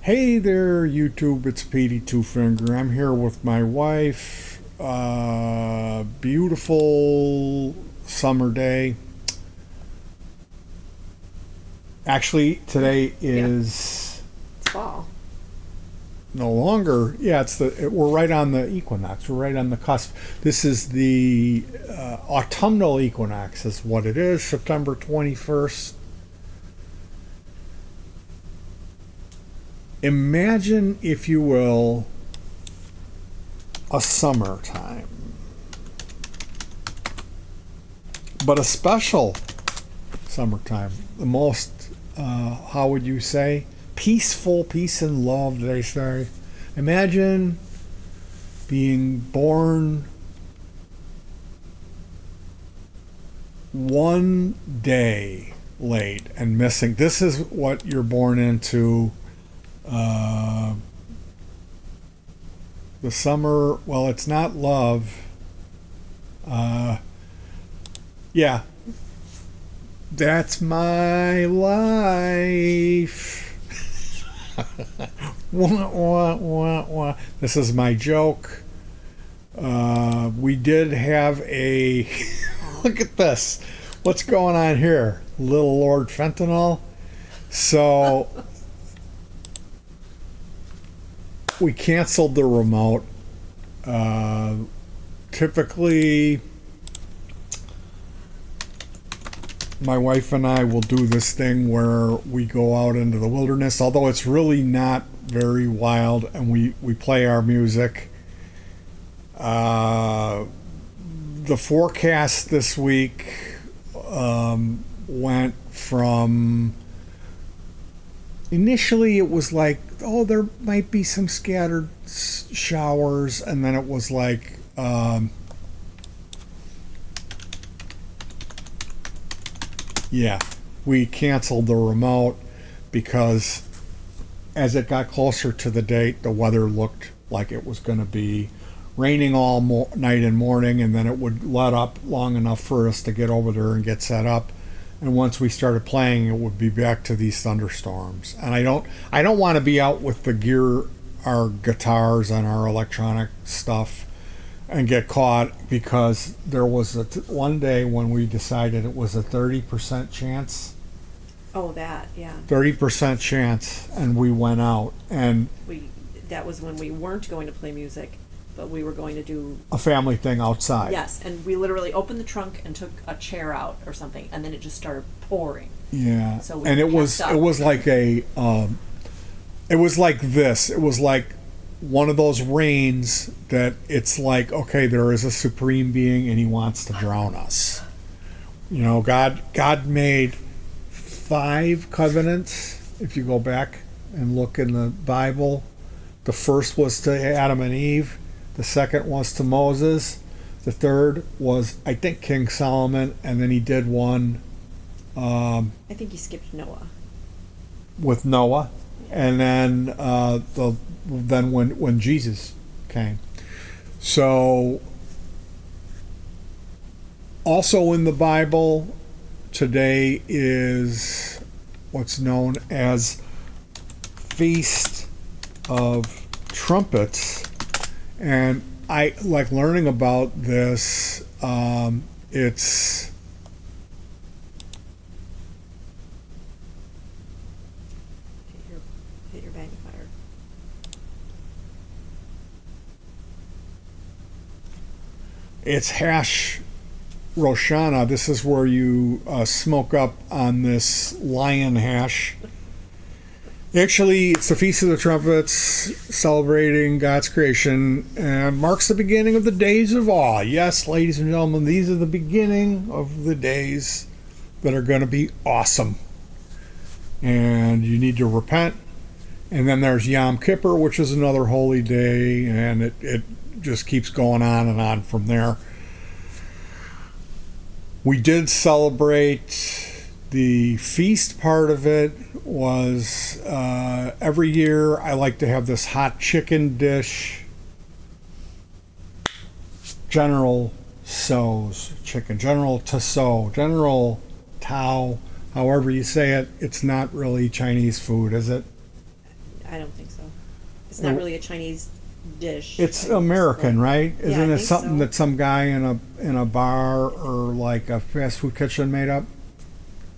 Hey there, YouTube. It's Petey Two Finger. I'm here with my wife. Beautiful summer day. Actually, today is It's fall. no longer. Yeah, we're right on the equinox. We're right on the cusp. This is the autumnal equinox, is what it is. September 21st. Imagine, if you will, a summertime, but a special summertime. The most, how would you say, peaceful, peace and love, they say. Imagine being born one day late and missing. This is what you're born into. The summer, well, it's not love. Yeah, that's my life. Wah, wah, wah, wah. This is my joke. We did have a look at this. What's going on here? Little Lord Fentanyl. So we canceled the remote. Typically, my wife and I will do this thing where we go out into the wilderness, although it's really not very wild, and we play our music. The forecast this week went from, initially it was like, oh, there might be some scattered showers, and then it was like, yeah, we canceled the remote because as it got closer to the date, the weather looked like it was going to be raining all night and morning, and then it would let up long enough for us to get over there and get set up. And once we started playing, it would be back to these thunderstorms. And I don't want to be out with the gear, our guitars and our electronic stuff, and get caught, because there was one day when we decided it was a 30% chance. Oh, that, yeah. 30% chance, and we went out, and That was when we weren't going to play music, but we were going to do a family thing outside. Yes, and we literally opened the trunk and took a chair out or something, and then it just started pouring. Yeah. So we and it was up. it was like it was like this. It was like one of those rains that it's like, okay, there is a supreme being and he wants to drown us. You know, God made 5 covenants. If you go back and look in the Bible, the first was to Adam and Eve. The second was to Moses. The third was, I think, King Solomon, and then he did one. I think he skipped Noah. With Noah, and then when Jesus came. So, also in the Bible today is what's known as Feast of Trumpets. And I like learning about this. It's Hit your magnifier. it's Hash Roshana. This is where you smoke up on this lion hash. Actually, it's the Feast of the Trumpets, celebrating God's creation, and marks the beginning of the days of awe. Yes, ladies and gentlemen, these are the beginning of the days that are going to be awesome. And you need to repent. And then there's Yom Kippur, which is another holy day, and it just keeps going on and on from there. We did celebrate. The feast part of it was every year I like to have this hot chicken dish. General Tso's chicken. General Tso. General Tao. However you say it. It's not really Chinese food, is it? I don't think so. It's not really a Chinese dish. It's American, right? Yeah, Isn't I it think something so. that some guy in a bar or like a fast food kitchen made up?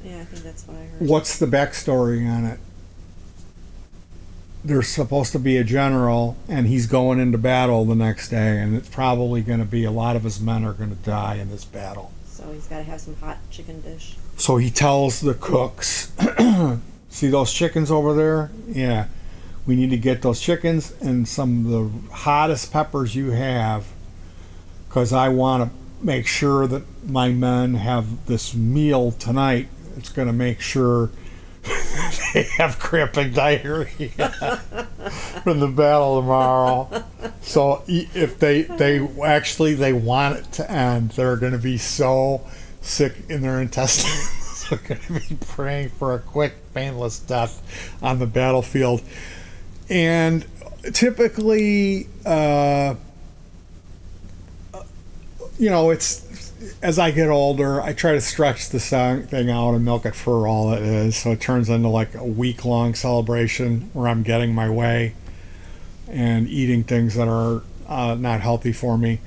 Yeah, I think that's what I heard. What's the backstory on it? There's supposed to be a general, and he's going into battle the next day, and it's probably going to be a lot of his men are going to die in this battle. So he's got to have some hot chicken dish. So he tells the cooks, see those chickens over there? Yeah. We need to get those chickens and some of the hottest peppers you have, because I want to make sure that my men have this meal tonight. It's going to make sure they have cramp and diarrhea from the battle tomorrow. So if they want it to end, they're going to be so sick in their intestines. They're going to be praying for a quick, painless death on the battlefield. And typically, it's as I get older, I try to stretch the thing out and milk it for all it is. So it turns into like a week-long celebration where I'm getting my way and eating things that are not healthy for me.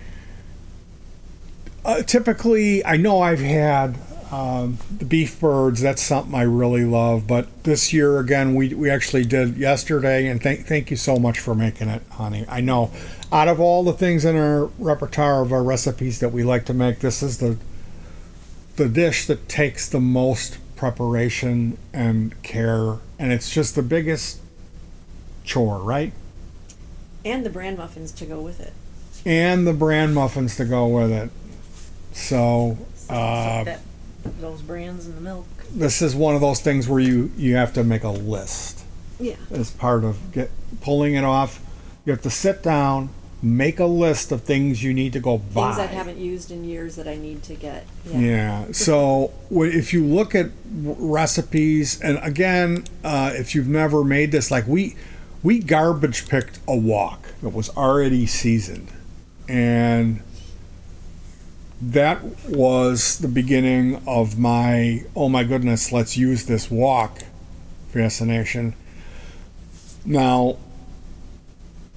Typically, I know I've had the beef birds. That's something I really love. But this year, again, we actually did yesterday, and thank you so much for making it, honey. I know out of all the things in our repertoire of our recipes that we like to make, this is the dish that takes the most preparation and care, and it's just the biggest chore, right? And the bran muffins to go with it. And the bran muffins to go with it. So those brands in the milk. This is one of those things where you have to make a list. Yeah. As part of pulling it off. You have to sit down, make a list of things you need to go buy. Things I haven't used in years that I need to get. Yeah. So if you look at recipes, and again, if you've never made this, like we garbage picked a wok that was already seasoned, and that was the beginning of my, oh my goodness, let's use this wok fascination. Now,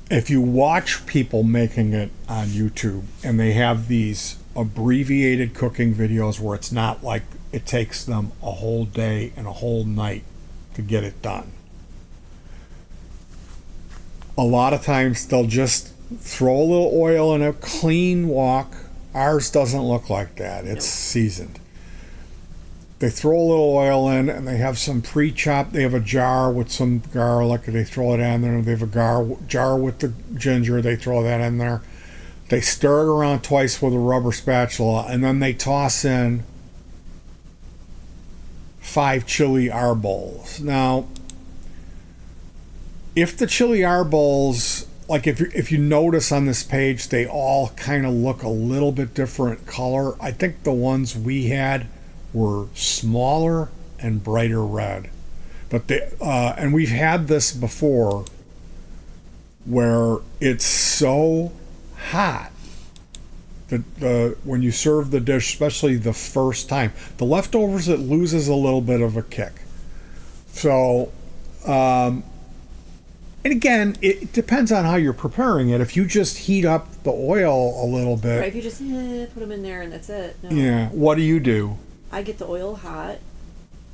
if you watch people making it on YouTube, and they have these abbreviated cooking videos where it's not like it takes them a whole day and a whole night to get it done. A lot of times they'll just throw a little oil in a clean wok. Ours doesn't look like that. It's seasoned. They throw a little oil in, and they have some pre-chopped. They have a jar with some garlic. They throw it in there. They have a jar with the ginger. They throw that in there. They stir it around twice with a rubber spatula, and then they toss in 5 chili arboles. Now, if the chili arboles, like if you notice on this page, they all kind of look a little bit different color. I think the ones we had were smaller and brighter red, but and we've had this before where it's so hot that when you serve the dish, especially the first time, the leftovers, it loses a little bit of a kick. So and again, it depends on how you're preparing it. If you just heat up the oil a little bit, right, if you just put them in there and that's it. No. Yeah. What do you do? I get the oil hot,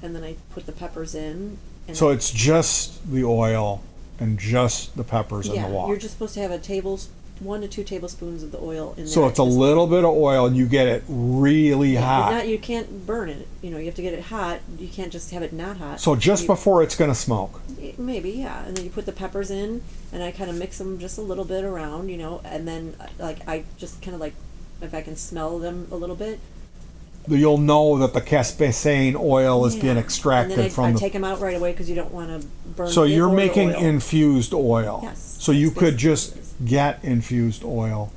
and then I put the peppers in. And so it's just the oil and just the peppers in the wok. You're just supposed to have 1 to 2 tablespoons of the oil in there. So it's a little bit of oil, and you get it really hot. You can't burn it. You have to get it hot. You can't just have it not hot. So just before it's going to smoke. Maybe, yeah. And then you put the peppers in, and I kind of mix them just a little bit around, and then I just kind of if I can smell them a little bit. You'll know that the Caspasane oil is being extracted and then from I take them out right away because you don't want to burn. So you're making oil. Infused oil. Yes. So you could just get infused oil.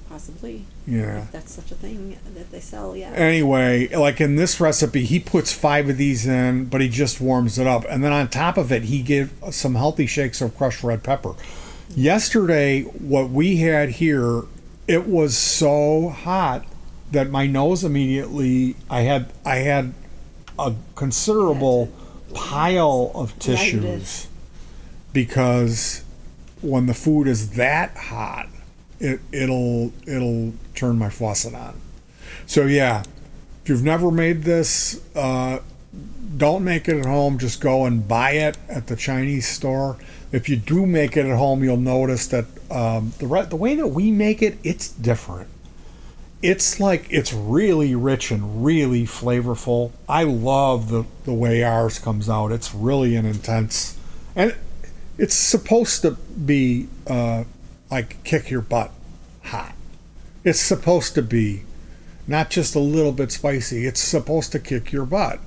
Possibly. Yeah. If that's such a thing that they sell, yeah. Anyway, like in this recipe, he puts 5 of these in, but he just warms it up. And then on top of it, he gives some healthy shakes of crushed red pepper. Yesterday, what we had here, it was so hot that my nose immediately, I had a considerable pile of tissues because when the food is that hot, it'll turn my faucet on. So yeah, if you've never made this, don't make it at home. Just go and buy it at the Chinese store. If you do make it at home, you'll notice that the way that we make it, it's different. It's like it's really rich and really flavorful. I love the way ours comes out. It's really an intense, and it's supposed to be like kick your butt hot. It's supposed to be not just a little bit spicy. It's supposed to kick your butt.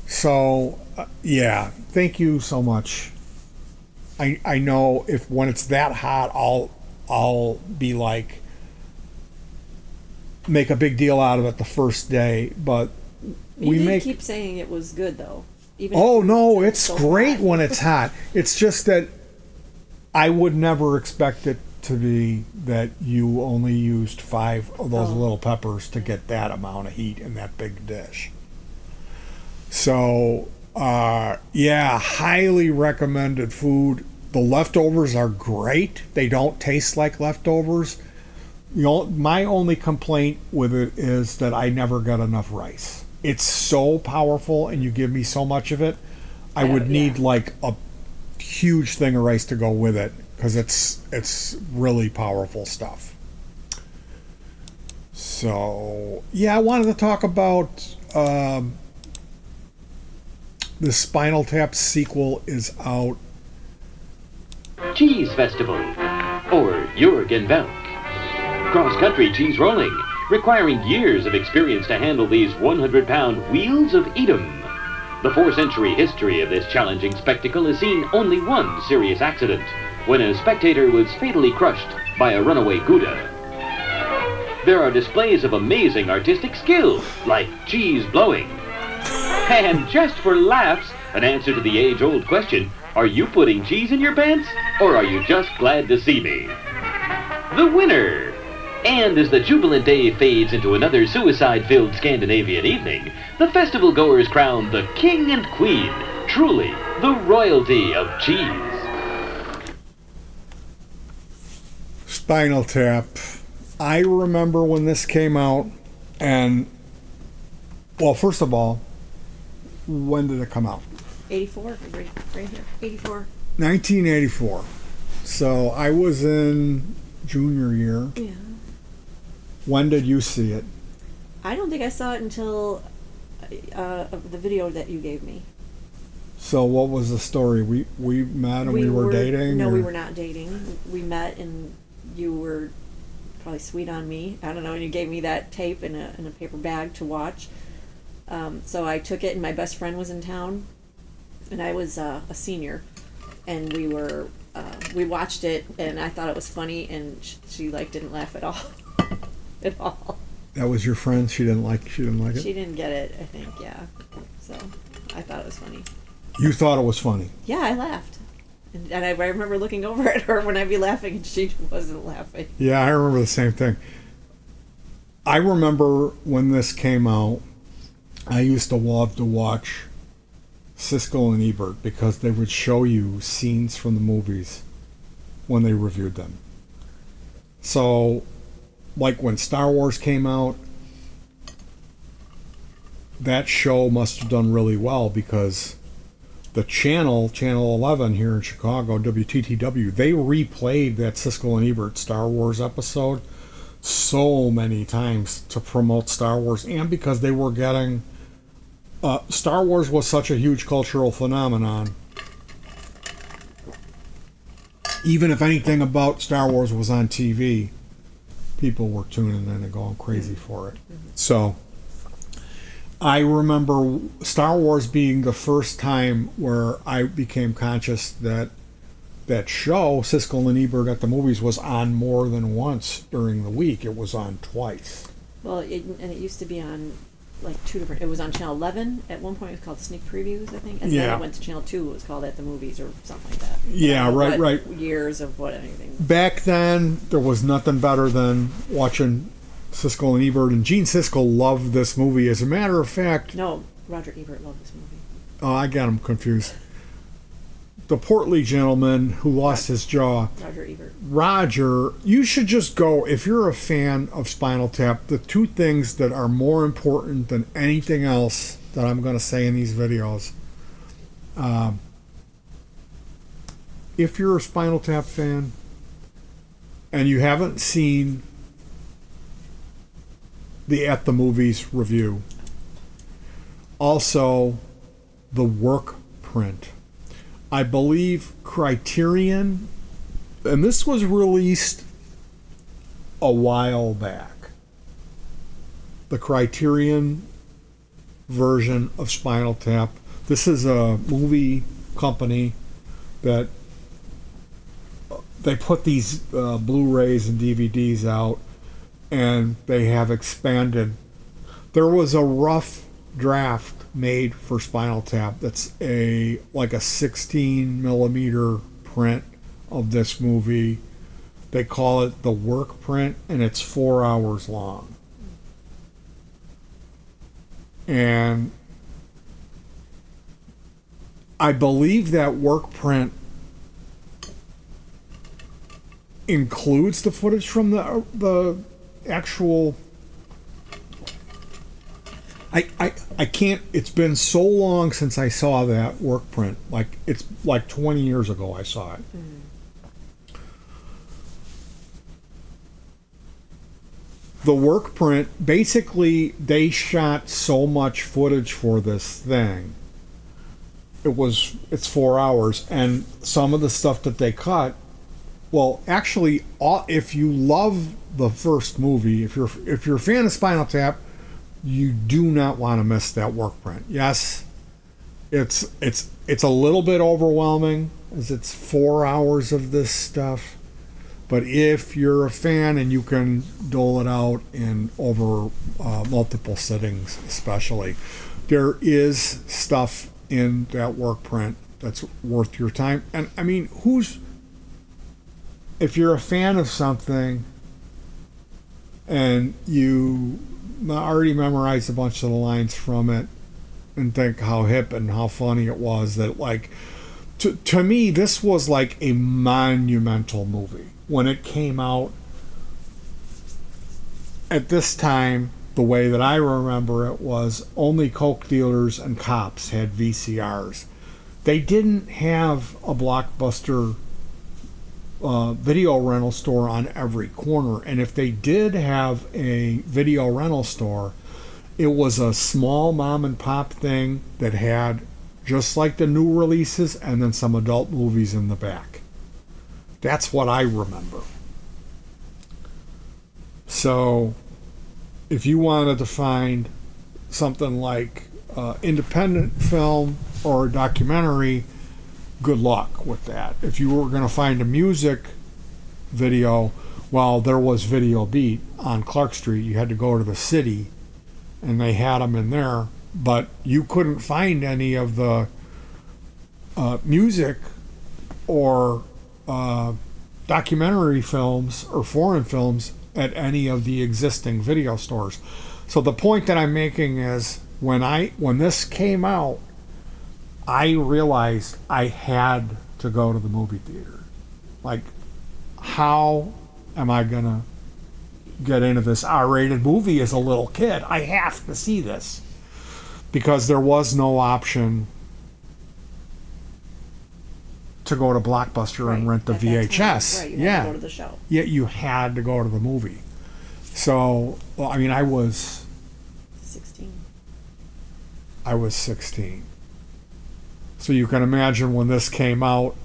So yeah, thank you so much. I know if when it's that hot, I'll be like make a big deal out of it the first day, but you keep saying it was good though. Oh no, it's so great hot. When it's hot. It's just that I would never expect it to be that you only used 5 of those little peppers to get that amount of heat in that big dish. So yeah, highly recommended food. The leftovers are great. They don't taste like leftovers. My only complaint with it is that I never got enough rice. It's so powerful, and you give me so much of it. I would need like a huge thing of rice to go with it because it's really powerful stuff. So yeah, I wanted to talk about the Spinal Tap sequel is out. Cheese Festival, or Jurgen cross-country cheese rolling, requiring years of experience to handle these 100-pound wheels of Edam. The 4-century history of this challenging spectacle has seen only one serious accident, when a spectator was fatally crushed by a runaway Gouda. There are displays of amazing artistic skill, like cheese blowing. And just for laughs, an answer to the age-old question, are you putting cheese in your pants, or are you just glad to see me? The winner! And as the jubilant day fades into another suicide-filled Scandinavian evening, the festival goers crown the king and queen, truly the royalty of cheese. Spinal Tap. I remember when this came out, and, well, first of all, when did it come out? 84, right here. 84. 1984. So I was in junior year. Yeah. When did you see it? I don't think I saw it until the video that you gave me. So what was the story? We met and we were dating? No, we were not dating. We met and you were probably sweet on me. I don't know, and you gave me that tape in a paper bag to watch. So I took it, and my best friend was in town, and I was a senior, and we watched it, and I thought it was funny, and she didn't laugh at all, at all. That was your friend. She didn't like it. She didn't get it, I think. Yeah. So I thought it was funny. You thought it was funny. Yeah, I laughed, and I remember looking over at her when I'd be laughing, and she wasn't laughing. Yeah, I remember the same thing. I remember when this came out, I used to love to watch Siskel and Ebert because they would show you scenes from the movies when they reviewed them. So, like when Star Wars came out, that show must have done really well because the channel 11 here in Chicago, WTTW, they replayed that Siskel and Ebert Star Wars episode so many times to promote Star Wars, and because they were getting Star Wars was such a huge cultural phenomenon. Even if anything about Star Wars was on TV, people were tuning in and going crazy for it. So I remember Star Wars being the first time where I became conscious that that show, Siskel and Ebert at the Movies, was on more than once during the week. It was on twice. Well, it used to be on like two different. It was on Channel 11 at one point. It was called Sneak Previews, I think, and then it went to Channel 2. It was called At the Movies or something like that. Yeah, right. Years of what anything. Back then, there was nothing better than watching Siskel and Ebert, and Gene Siskel loved this movie. As a matter of fact, no, Roger Ebert loved this movie. Oh, I got him confused. the portly gentleman who lost his jaw, Roger Ebert. Roger, you should just go, if you're a fan of Spinal Tap, the two things that are more important than anything else that I'm going to say in these videos. If you're a Spinal Tap fan and you haven't seen the At the Movies review, also the work print. I believe Criterion, and this was released a while back, the Criterion version of Spinal Tap. This is a movie company that they put these Blu-rays and DVDs out, and they have expanded. There was a rough draft made for Spinal Tap that's like a 16 millimeter print of this movie. They call it the work print, and it's 4 hours long. And I believe that work print includes the footage from the actual. I can't. It's been so long since I saw that work print. Like, it's like 20 years ago I saw it. Mm-hmm. The work print, basically, they shot so much footage for this thing. It's 4 hours, and some of the stuff that they cut. Well, actually, if you love the first movie, if you're a fan of Spinal Tap, you do not want to miss that work print. Yes, it's a little bit overwhelming, as it's 4 hours of this stuff. But if you're a fan and you can dole it out in over multiple sittings, especially, there is stuff in that work print that's worth your time. And I mean, if you're a fan of something and you already memorized a bunch of the lines from it and think how hip and how funny it was, that, like, to me, this was like a monumental movie. When it came out at this time, the way that I remember it was only coke dealers and cops had VCRs. They didn't have a Blockbuster video rental store on every corner, and if they did have a video rental store, it was a small mom and pop thing that had just like the new releases and then some adult movies in the back. That's what I remember. So if you wanted to find something like independent film or a documentary, good luck with that. If you were going to find a music video, well, there was Video Beat on Clark Street. You had to go to the city, and they had them in there. But you couldn't find any of the music or documentary films or foreign films at any of the existing video stores. So the point that I'm making is, when this came out, I realized I had to go to the movie theater. Like, how am I gonna get into this R-rated movie as a little kid? I have to see this, because there was no option to go to Blockbuster and rent the VHS. Right, you had to go to the show. Yeah, you had to go to the movie. So, well, I mean, I was 16. I was 16. So you can imagine when this came out,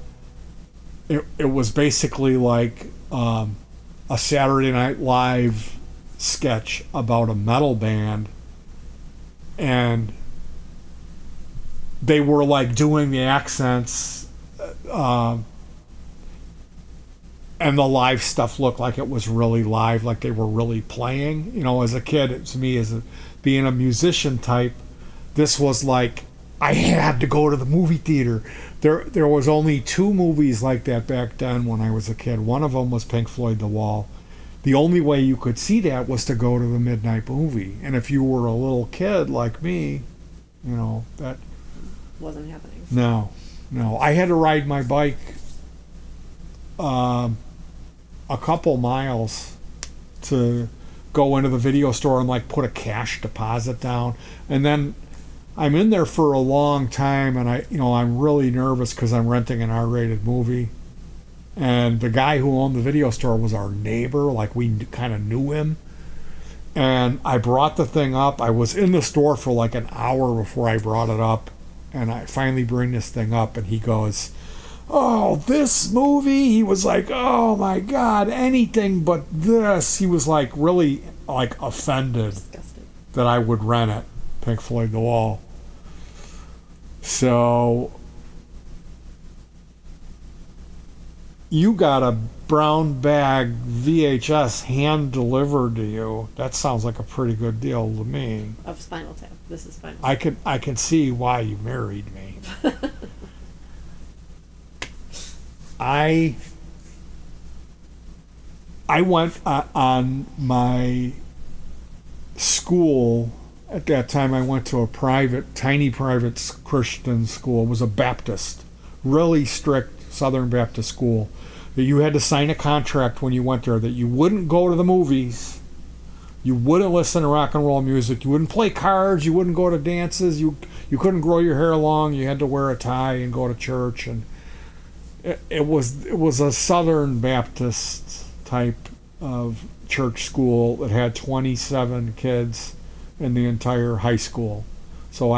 it was basically like a Saturday Night Live sketch about a metal band, and they were like doing the accents, and the live stuff looked like it was really live, like they were really playing. You know, as a kid, to me, being a musician type, this was like, I had to go to the movie theater. There was only 2 movies like that back then when I was a kid. One of them was Pink Floyd The Wall. The only way you could see that was to go to the midnight movie. And if you were a little kid like me, you know, that wasn't happening. No. No, I had to ride my bike a couple miles to go into the video store and like put a cash deposit down, and then I'm in there for a long time, and I'm really nervous because I'm renting an R-rated movie, and the guy who owned the video store was our neighbor, like we kind of knew him, and I brought the thing up. I was in the store for like an hour before I brought it up, and I finally bring this thing up, and he goes, "Oh, this movie?" He was like, "Oh my God, anything but this." He was like really like offended Disgusting. that I would rent it, Pink Floyd The Wall. So you got a brown bag VHS hand delivered to you. That sounds like a pretty good deal to me. Of Spinal Tap. This is Spinal Tap. I can see why you married me. I went on my school. At that time, I went to a tiny private Christian school. It was a Baptist, really strict Southern Baptist school. That you had to sign a contract when you went there that you wouldn't go to the movies, you wouldn't listen to rock and roll music, you wouldn't play cards, you wouldn't go to dances, you couldn't grow your hair long, you had to wear a tie and go to church, and it was a Southern Baptist type of church school that had 27 kids in the entire high school. So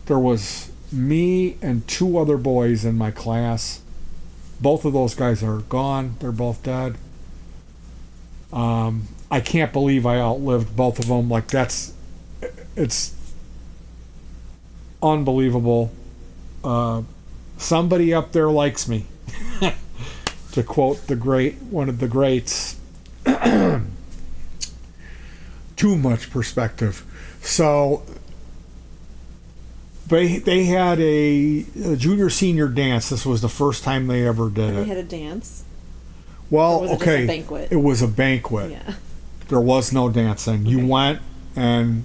there was me and two other boys in my class. Both of those guys are gone. They're both dead. I can't believe I outlived both of them. Like it's unbelievable. Somebody up there likes me. To quote one of the greats. Too much perspective. So they had a junior senior dance. This was the first time they ever did And it. they had a dance. Well, Or was it just okay, a banquet? it was a banquet. Yeah. There was no dancing. You Okay. went, and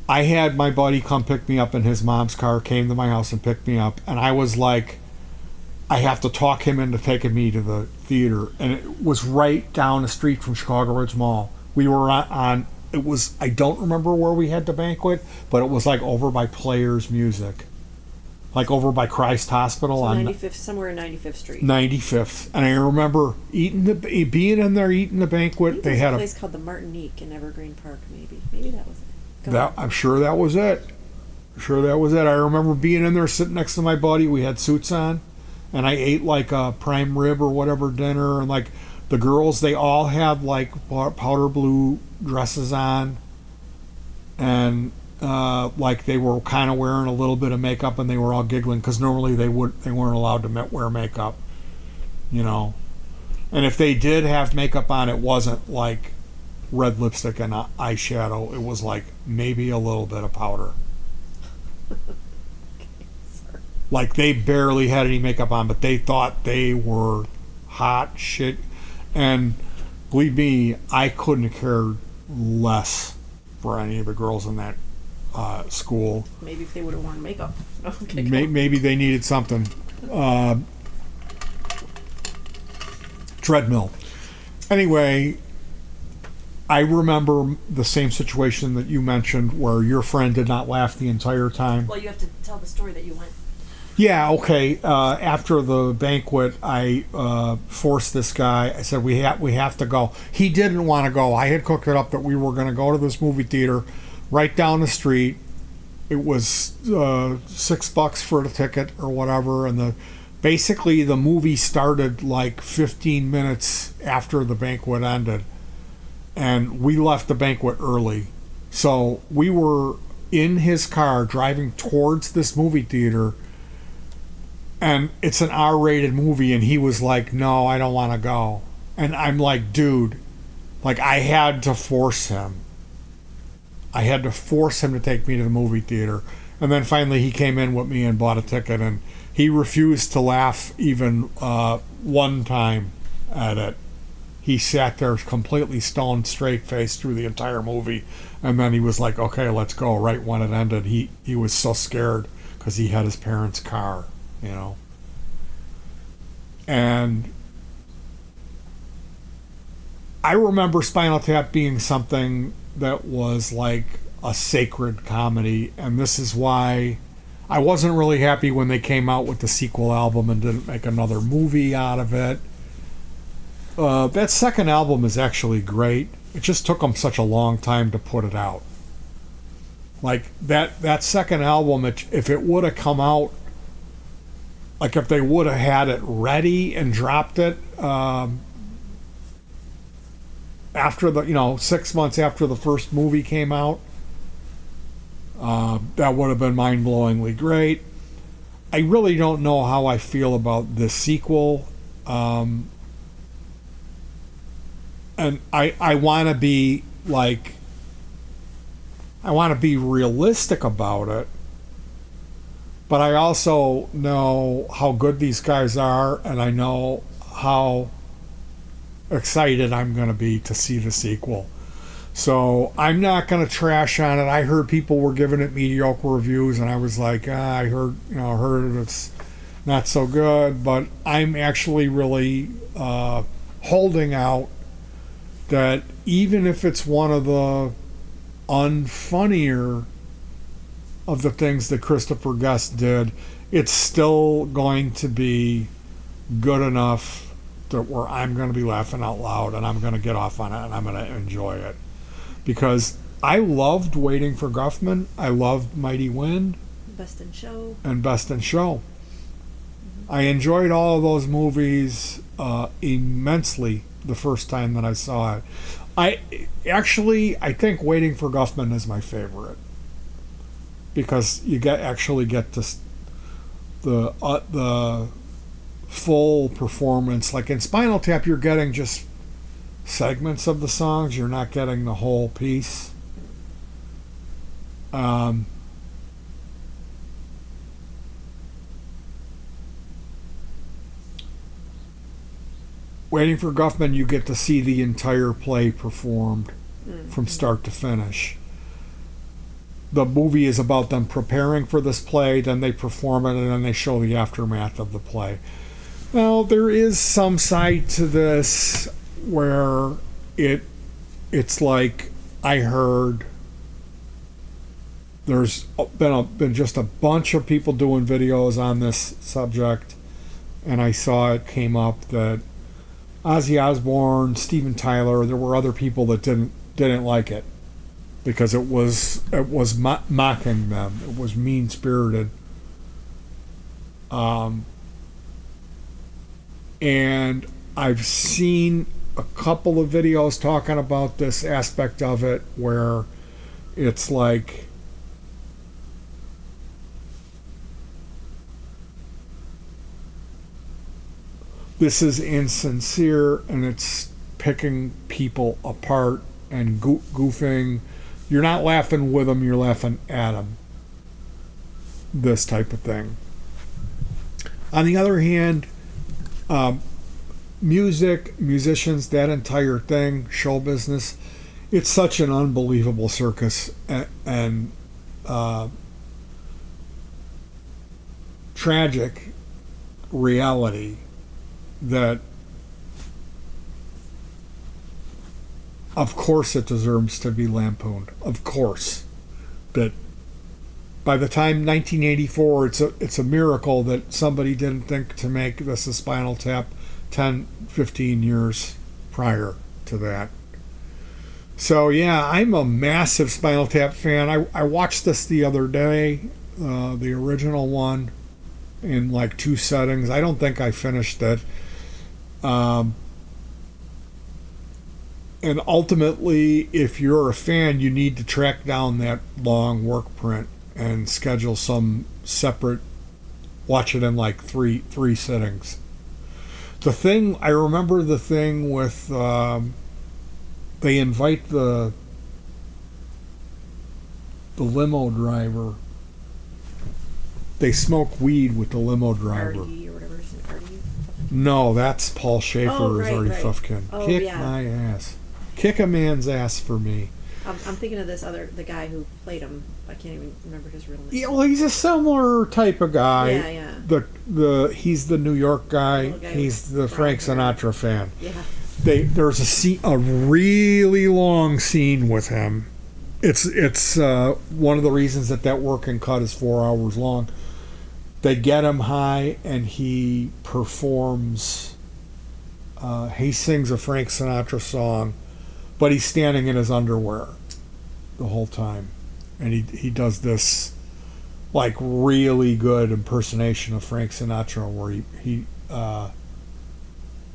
I had my buddy come pick me up in his mom's car, came to my house and picked me up, and I was like, I have to talk him into taking me to the theater, and it was right down the street from Chicago Ridge Mall. We were on it was, I don't remember where we had the banquet, but it was like over by Players Music, like over by Christ Hospital So on 95th, somewhere in 95th Street. 95th. And I remember being in there eating the I banquet. think They there's had a place called the Martinique in Evergreen Park, maybe. Maybe that was it. Go on. I'm sure that was it. I remember being in there sitting next to my buddy. We had suits on, and I ate like a prime rib or whatever dinner, and like the girls, they all had like powder blue dresses on, and like they were kind of wearing a little bit of makeup, and they were all giggling because normally they weren't allowed to wear makeup, you know. And if they did have makeup on, it wasn't like red lipstick and eyeshadow. It was like maybe a little bit of powder. Sorry. Like they barely had any makeup on, but they thought they were hot shit. And believe me, I couldn't have cared less for any of the girls in that school. Maybe if they would have worn makeup. Okay, go on. Maybe they needed something. Treadmill. Anyway, I remember the same situation that you mentioned where your friend did not laugh the entire time. Well, you have to tell the story that you went. Yeah, okay. After the banquet, I forced this guy. I said, we have to go. He didn't want to go. I had cooked it up that we were going to go to this movie theater right down the street. It was $6 for the ticket or whatever, and basically the movie started like 15 minutes after the banquet ended, and we left the banquet early. So we were in his car driving towards this movie theater, and it's an R-rated movie, and he was like, no, I don't want to go. And I'm like, dude, like I had to force him. I had to force him to take me to the movie theater. And then finally he came in with me and bought a ticket, and he refused to laugh even one time at it. He sat there completely stone straight-faced through the entire movie, and then he was like, okay, let's go. Right when it ended, he was so scared because he had his parents' car, you know. And I remember Spinal Tap being something that was like a sacred comedy, and this is why I wasn't really happy when they came out with the sequel album and didn't make another movie out of it. That second album is actually great. It just took them such a long time to put it out. Like that second album, if it would have come out, like if they would have had it ready and dropped it after the 6 months after the first movie came out, that would have been mind-blowingly great. I really don't know how I feel about this sequel. And I want to be realistic about it, but I also know how good these guys are, and I know how excited I'm going to be to see the sequel. So I'm not going to trash on it. I heard people were giving it mediocre reviews, and I was like, I heard it's not so good, but I'm actually really holding out that even if it's one of the unfunnier of the things that Christopher Guest did, it's still going to be good enough that where I'm going to be laughing out loud, and I'm going to get off on it, and I'm going to enjoy it. Because I loved Waiting for Guffman. I loved Mighty Wind. Best in Show. And Best in Show. I enjoyed all of those movies immensely the first time that I saw it. I think Waiting for Guffman is my favorite, because you actually get this the full performance. Like in Spinal Tap, you're getting just segments of the songs. You're not getting the whole piece. Waiting for Guffman, you get to see the entire play performed from start to finish. The movie is about them preparing for this play, then they perform it, and then they show the aftermath of the play. Now, there is some side to this where it's like I heard there's been just a bunch of people doing videos on this subject, and I saw it came up that Ozzy Osbourne, Steven Tyler, there were other people that didn't like it because it was mocking them. It was mean-spirited. And I've seen a couple of videos talking about this aspect of it where it's like this is insincere and it's picking people apart and goofing. You're not laughing with them, you're laughing at them. This type of thing. On the other hand, musicians, that entire thing, show business, it's such an unbelievable circus and tragic reality that of course it deserves to be lampooned. Of course. That by the time 1984, it's a miracle that somebody didn't think to make this a Spinal Tap 10, 15 years prior to that. So yeah, I'm a massive Spinal Tap fan. I watched this the other day, the original one, in like 2 settings. I don't think I finished it. And ultimately, if you're a fan, you need to track down that long work print and schedule some separate, watch it in like three sittings. I remember the thing with, they invite the limo driver. They smoke weed with the limo driver. Artie or whatever, isn't it Artie? No, that's Paul Schaefer, Oh, is right, Artie right. Fufkin. Oh, Kick yeah. my ass. Kick a man's ass for me. I'm thinking of the guy who played him. I can't even remember his real name. Yeah, well, he's a similar type of guy. Yeah, yeah. He's the New York guy. Little guy He's with the Frank brown hair. Sinatra fan. Yeah. There's a really long scene with him. It's one of the reasons that working cut is 4 hours long. They get him high and he performs. He sings a Frank Sinatra song, but he's standing in his underwear the whole time, and he does this like really good impersonation of Frank Sinatra where he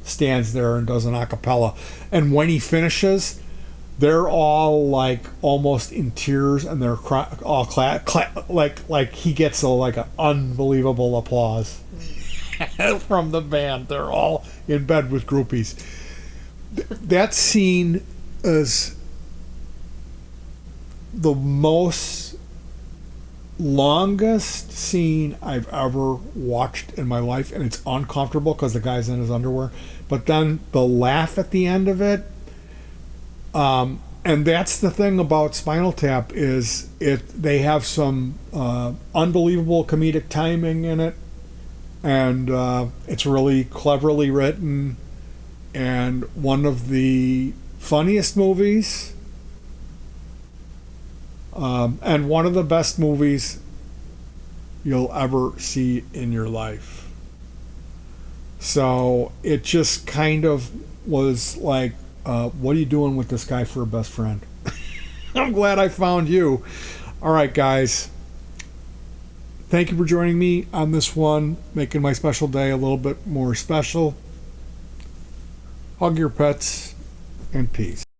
stands there and does an a cappella, and when he finishes, they're all like almost in tears, and they're all like he gets an unbelievable applause from the band. They're all in bed with groupies. That scene is the longest scene I've ever watched in my life, and it's uncomfortable because the guy's in his underwear. But then the laugh at the end of it, and that's the thing about Spinal Tap is they have some unbelievable comedic timing in it, and it's really cleverly written, and one of the funniest movies, and one of the best movies you'll ever see in your life. So it just kind of was like, what are you doing with this guy for a best friend? I'm glad I found you. All right, guys. Thank you for joining me on this one, making my special day a little bit more special. Hug your pets, and peace.